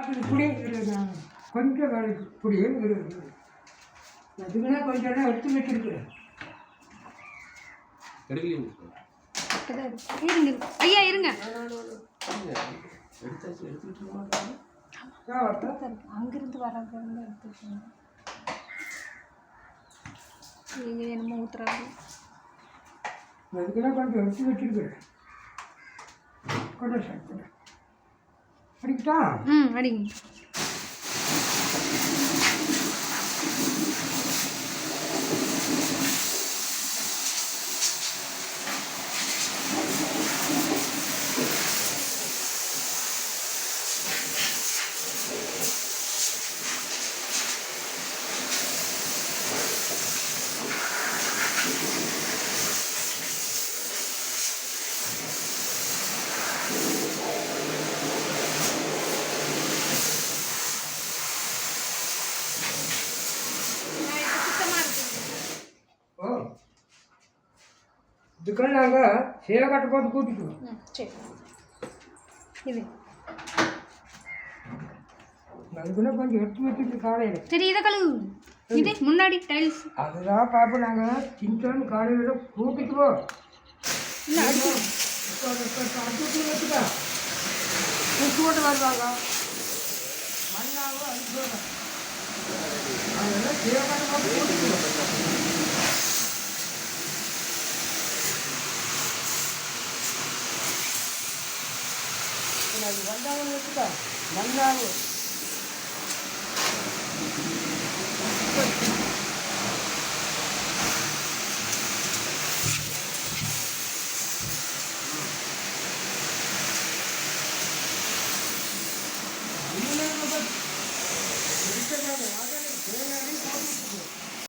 இப்படி கொஞ்சம் இப்படியே அதுக்குன்னா கொஞ்சம் நேரம் எடுத்து வச்சிருக்கிறேன். ஐயா இருங்க. அங்கிருந்து வர்றவங்க எடுத்துக்கோங்க. நீங்கள் என்னமோ ஊற்றுறாங்க. அதுக்குன்னா கொஞ்சம் எடுத்து வச்சிருக்கிறேன். கொண்டா சார் கொண்டா அடிக்கிட்டா. அடிங்க. இதுக்கெல்லாம் நாங்கள் சேலை கட்ட போட்டு கூட்டிக்குவோம். சரி இது அதுக்குள்ளே கொஞ்சம் எடுத்து வச்சுட்டு காலையில். சரி இதை கழுவு. இது முன்னாடி டைல்ஸ் அதுதான் பார்ப்போம். நாங்கள் சின்ன காலையில் கூட்டிக்குவோம். இல்லை அடிச்சு வச்சுக்கா உப்பு போட்டு வருவாங்க. மண்ணாகவும் அடிச்சு அதெல்லாம் சேலை கட்ட போட்டு கூட்டிக்குவோம். அது வந்தாலும் வச்சுக்கா மண்ணாகும்.